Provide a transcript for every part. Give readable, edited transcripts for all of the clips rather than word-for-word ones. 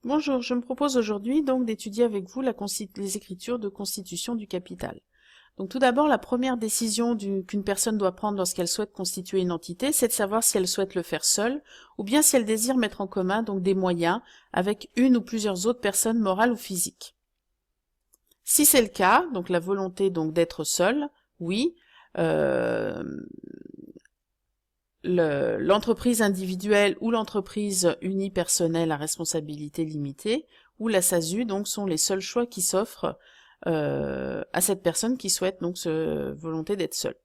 Bonjour, je me propose aujourd'hui donc d'étudier avec vous les écritures de constitution du capital. Donc tout d'abord, la première décision qu'une personne doit prendre lorsqu'elle souhaite constituer une entité, c'est de savoir si elle souhaite le faire seule ou bien si elle désire mettre en commun donc des moyens avec une ou plusieurs autres personnes morales ou physiques. Si c'est le cas, donc la volonté donc d'être seule, oui, l'entreprise individuelle ou l'entreprise unipersonnelle à responsabilité limitée ou la SASU donc sont les seuls choix qui s'offrent à cette personne qui souhaite donc volonté d'être seule.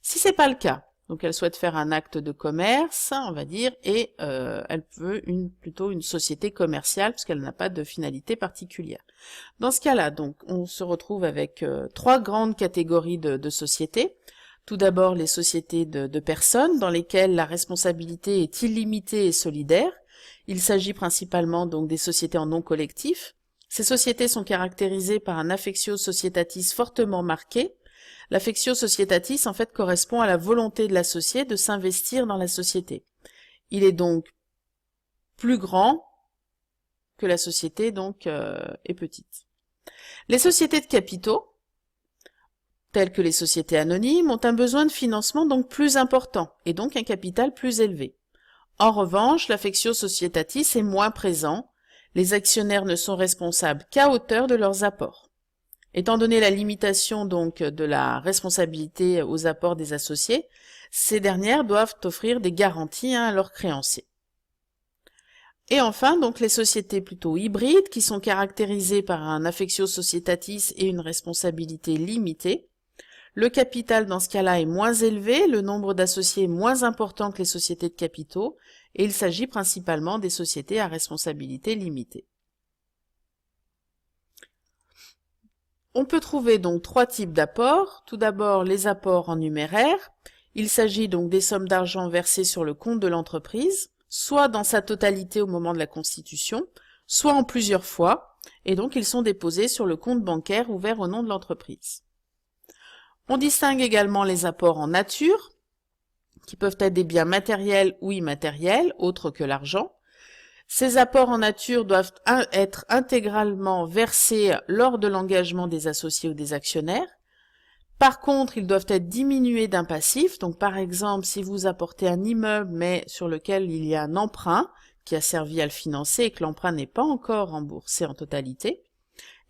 Si c'est pas le cas, donc elle souhaite faire un acte de commerce, on va dire, et elle veut plutôt une société commerciale parce qu'elle n'a pas de finalité particulière. Dans ce cas-là, donc, on se retrouve avec trois grandes catégories de sociétés. Tout d'abord, les sociétés de personnes dans lesquelles la responsabilité est illimitée et solidaire. Il s'agit principalement donc des sociétés en nom collectif. Ces sociétés sont caractérisées par un affectio societatis fortement marqué. L'affectio societatis, en fait, correspond à la volonté de l'associé de s'investir dans la société. Il est donc plus grand que la société donc est petite. Les sociétés de capitaux, telles que les sociétés anonymes, ont un besoin de financement donc plus important et donc un capital plus élevé. En revanche, l'affectio societatis est moins présent. Les actionnaires ne sont responsables qu'à hauteur de leurs apports. Étant donné la limitation donc de la responsabilité aux apports des associés, ces dernières doivent offrir des garanties à leurs créanciers. Et enfin, donc les sociétés plutôt hybrides qui sont caractérisées par un affectio societatis et une responsabilité limitée. Le capital dans ce cas-là est moins élevé, le nombre d'associés est moins important que les sociétés de capitaux, et il s'agit principalement des sociétés à responsabilité limitée. On peut trouver donc trois types d'apports. Tout d'abord, les apports en numéraire. Il s'agit donc des sommes d'argent versées sur le compte de l'entreprise, soit dans sa totalité au moment de la constitution, soit en plusieurs fois, et donc ils sont déposés sur le compte bancaire ouvert au nom de l'entreprise. On distingue également les apports en nature, qui peuvent être des biens matériels ou immatériels, autres que l'argent. Ces apports en nature doivent être intégralement versés lors de l'engagement des associés ou des actionnaires. Par contre, ils doivent être diminués d'un passif. Donc, par exemple, si vous apportez un immeuble, mais sur lequel il y a un emprunt qui a servi à le financer et que l'emprunt n'est pas encore remboursé en totalité,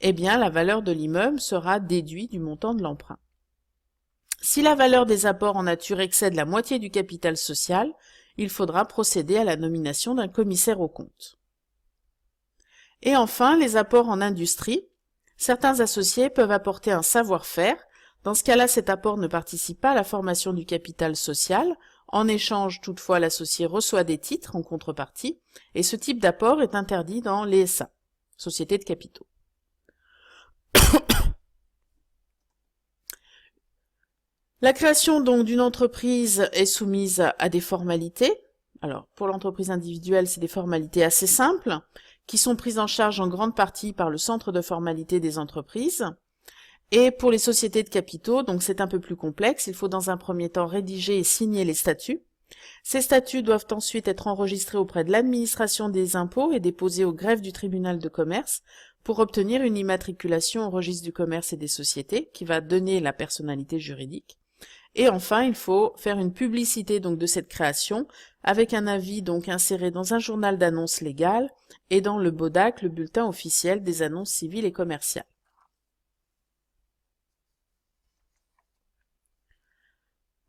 eh bien, la valeur de l'immeuble sera déduite du montant de l'emprunt. Si la valeur des apports en nature excède la moitié du capital social, il faudra procéder à la nomination d'un commissaire aux comptes. Et enfin, les apports en industrie. Certains associés peuvent apporter un savoir-faire. Dans ce cas-là, cet apport ne participe pas à la formation du capital social. En échange, toutefois, l'associé reçoit des titres en contrepartie, et ce type d'apport est interdit dans les SA, sociétés de capitaux. La création donc d'une entreprise est soumise à des formalités. Alors, pour l'entreprise individuelle, c'est des formalités assez simples, qui sont prises en charge en grande partie par le centre de formalité des entreprises. Et pour les sociétés de capitaux, donc c'est un peu plus complexe, il faut dans un premier temps rédiger et signer les statuts. Ces statuts doivent ensuite être enregistrés auprès de l'administration des impôts et déposés au greffe du tribunal de commerce pour obtenir une immatriculation au registre du commerce et des sociétés qui va donner la personnalité juridique. Et enfin, il faut faire une publicité donc de cette création avec un avis donc inséré dans un journal d'annonces légales et dans le BODAC, le bulletin officiel des annonces civiles et commerciales.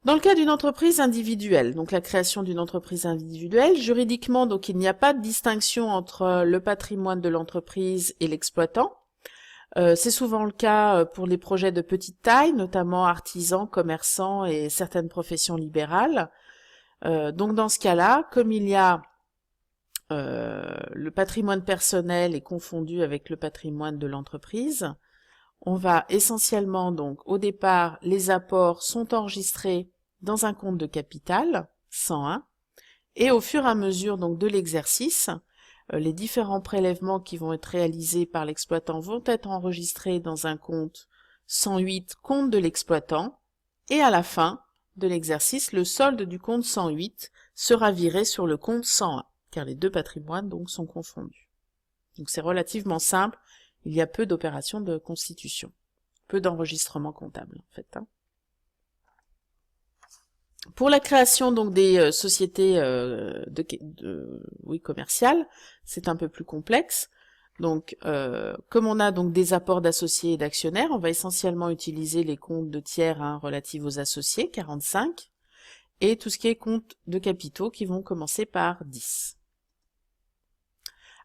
Dans le cas d'une entreprise individuelle, donc la création d'une entreprise individuelle, juridiquement, donc il n'y a pas de distinction entre le patrimoine de l'entreprise et l'exploitant. C'est souvent le cas pour les projets de petite taille, notamment artisans, commerçants et certaines professions libérales. Donc dans ce cas-là, comme il y a le patrimoine personnel est confondu avec le patrimoine de l'entreprise, on va essentiellement donc au départ, les apports sont enregistrés dans un compte de capital 101 et au fur et à mesure donc de l'exercice, les différents prélèvements qui vont être réalisés par l'exploitant vont être enregistrés dans un compte 108, compte de l'exploitant, et à la fin de l'exercice, le solde du compte 108 sera viré sur le compte 101, car les deux patrimoines donc sont confondus. Donc c'est relativement simple, il y a peu d'opérations de constitution, peu d'enregistrements comptables en fait, hein. Pour la création donc des sociétés commerciales, c'est un peu plus complexe. Donc, comme on a donc des apports d'associés et d'actionnaires, on va essentiellement utiliser les comptes de tiers relatifs aux associés, 45, et tout ce qui est compte de capitaux qui vont commencer par 10.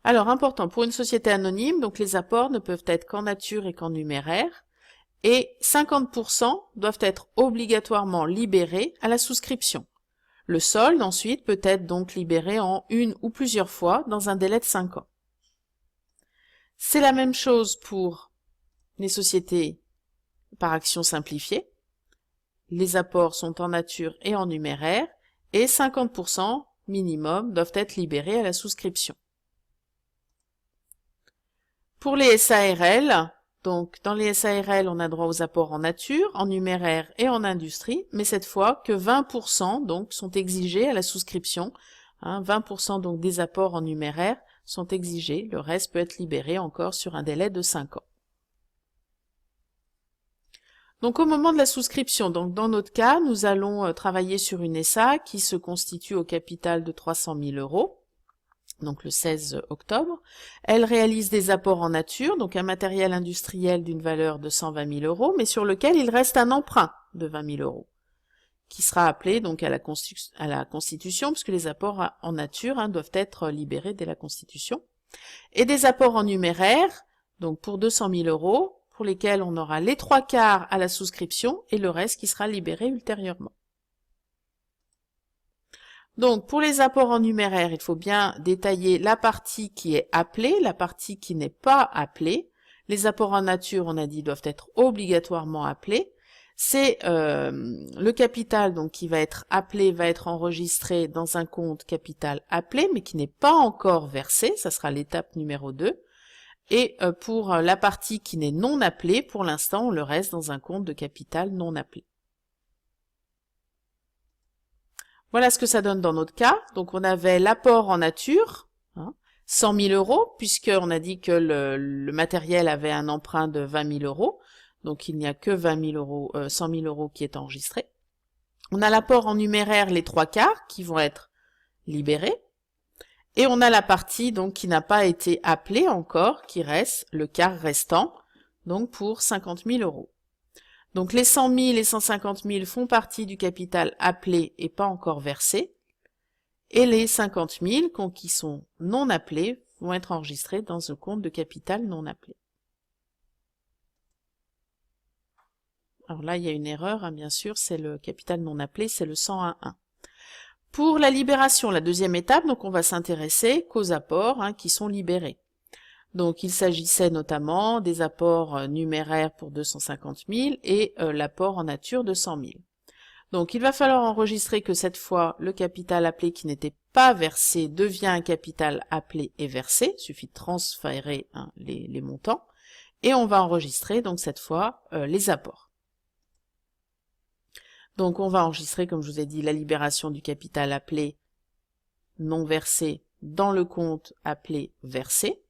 Alors, important, pour une société anonyme, donc les apports ne peuvent être qu'en nature et qu'en numéraire, et 50% doivent être obligatoirement libérés à la souscription. Le solde, ensuite, peut être donc libéré en une ou plusieurs fois dans un délai de 5 ans. C'est la même chose pour les sociétés par action simplifiée. Les apports sont en nature et en numéraire, et 50% minimum doivent être libérés à la souscription. Pour les SARL, donc dans les SARL, on a droit aux apports en nature, en numéraire et en industrie, mais cette fois que 20% donc sont exigés à la souscription. 20% donc des apports en numéraire sont exigés, le reste peut être libéré encore sur un délai de 5 ans. Donc au moment de la souscription, donc dans notre cas, nous allons travailler sur une SA qui se constitue au capital de 300 000 €. Donc le 16 octobre. Elle réalise des apports en nature, donc un matériel industriel d'une valeur de 120 000 €, mais sur lequel il reste un emprunt de 20 000 €, qui sera appelé donc à la constitution, puisque les apports en nature doivent être libérés dès la constitution. Et des apports en numéraire, donc pour 200 000 €, pour lesquels on aura les 3/4 à la souscription et le reste qui sera libéré ultérieurement. Donc, pour les apports en numéraire, il faut bien détailler la partie qui est appelée, la partie qui n'est pas appelée. Les apports en nature, on a dit, doivent être obligatoirement appelés. C'est le capital donc qui va être appelé, va être enregistré dans un compte capital appelé, mais qui n'est pas encore versé. Ça sera l'étape numéro 2. Et pour la partie qui n'est non appelée, pour l'instant, on le reste dans un compte de capital non appelé. Voilà ce que ça donne dans notre cas. Donc on avait l'apport en nature, 100 000 €, puisqu'on a dit que le matériel avait un emprunt de 20 000 €. Donc il n'y a que 100 000 € qui est enregistré. On a l'apport en numéraire, les 3/4 qui vont être libérés. Et on a la partie donc qui n'a pas été appelée encore, qui reste le quart restant, donc pour 50 000 €. Donc les 100 000 et 150 000 font partie du capital appelé et pas encore versé. Et les 50 000 qui sont non appelés vont être enregistrés dans un compte de capital non appelé. Alors là, il y a une erreur, bien sûr, c'est le capital non appelé, c'est le 101.1. Pour la libération, la deuxième étape, donc on va s'intéresser qu'aux apports qui sont libérés. Donc il s'agissait notamment des apports numéraires pour 250 000 et l'apport en nature de 100 000. Donc il va falloir enregistrer que cette fois, le capital appelé qui n'était pas versé devient un capital appelé et versé. Il suffit de transférer les montants. Et on va enregistrer donc cette fois les apports. Donc on va enregistrer, comme je vous ai dit, la libération du capital appelé non versé dans le compte appelé versé.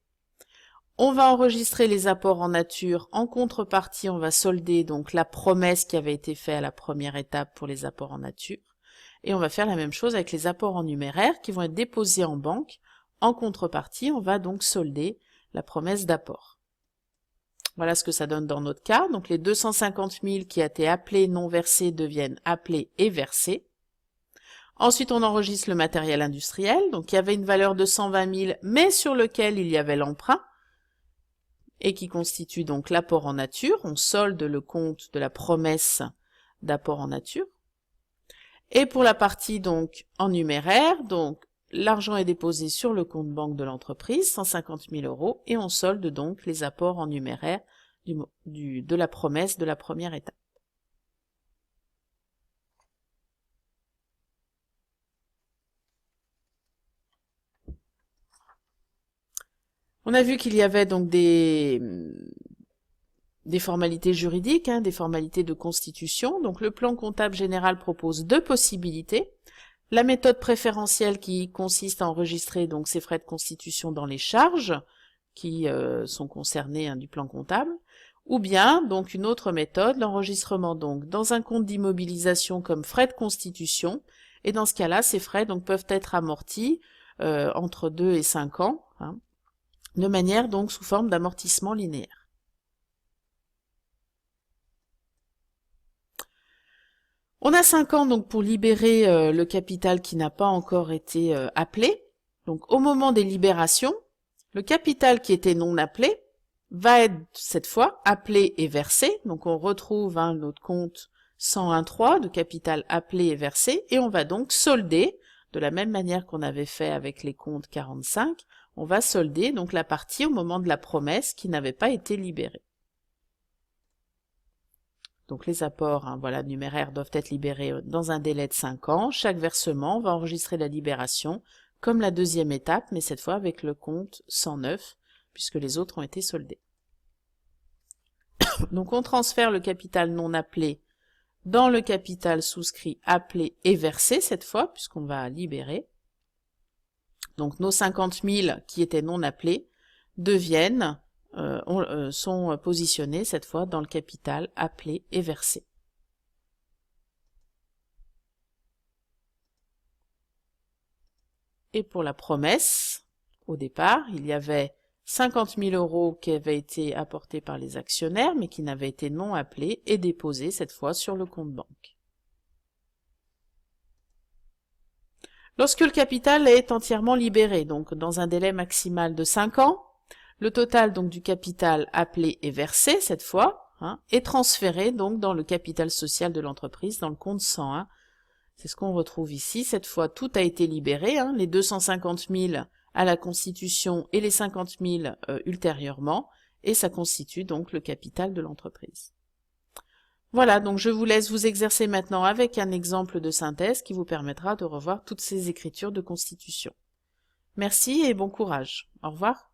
On va enregistrer les apports en nature. En contrepartie, on va solder donc la promesse qui avait été faite à la première étape pour les apports en nature. Et on va faire la même chose avec les apports en numéraire qui vont être déposés en banque. En contrepartie, on va donc solder la promesse d'apport. Voilà ce que ça donne dans notre cas. Donc les 250 000 qui a été appelés non versés deviennent appelés et versés. Ensuite, on enregistre le matériel industriel, donc il y avait une valeur de 120 000, mais sur lequel il y avait l'emprunt, et qui constitue donc l'apport en nature. On solde le compte de la promesse d'apport en nature. Et pour la partie donc en numéraire, donc l'argent est déposé sur le compte banque de l'entreprise, 150 000 €, et on solde donc les apports en numéraire de la promesse de la première étape. On a vu qu'il y avait donc des formalités juridiques, des formalités de constitution. Donc le plan comptable général propose 2 possibilités. La méthode préférentielle qui consiste à enregistrer donc ces frais de constitution dans les charges, qui sont concernés du plan comptable, ou bien donc une autre méthode, l'enregistrement donc dans un compte d'immobilisation comme frais de constitution, et dans ce cas-là, ces frais donc peuvent être amortis entre 2 et 5 ans, de manière donc sous forme d'amortissement linéaire. On a 5 ans donc pour libérer le capital qui n'a pas encore été appelé. Donc au moment des libérations, le capital qui était non appelé va être cette fois appelé et versé. Donc on retrouve notre compte 101.3 de capital appelé et versé, et on va donc solder, de la même manière qu'on avait fait avec les comptes 45, on va solder donc la partie au moment de la promesse qui n'avait pas été libérée. Donc les apports numéraires doivent être libérés dans un délai de 5 ans. Chaque versement va enregistrer la libération comme la deuxième étape, mais cette fois avec le compte 109, puisque les autres ont été soldés. Donc on transfère le capital non appelé dans le capital souscrit appelé et versé cette fois, puisqu'on va libérer. Donc nos 50 000 qui étaient non appelés deviennent sont positionnés cette fois dans le capital appelé et versé. Et pour la promesse, au départ, il y avait 50 000 € qui avaient été apportés par les actionnaires, mais qui n'avaient été non appelés et déposés cette fois sur le compte banque. Lorsque le capital est entièrement libéré, donc dans un délai maximal de 5 ans, le total donc du capital appelé et versé cette fois est transféré donc dans le capital social de l'entreprise, dans le compte 101. C'est ce qu'on retrouve ici. Cette fois, tout a été libéré, les 250 000 à la constitution et les 50 000 ultérieurement, et ça constitue donc le capital de l'entreprise. Voilà, donc je vous laisse vous exercer maintenant avec un exemple de synthèse qui vous permettra de revoir toutes ces écritures de constitution. Merci et bon courage. Au revoir.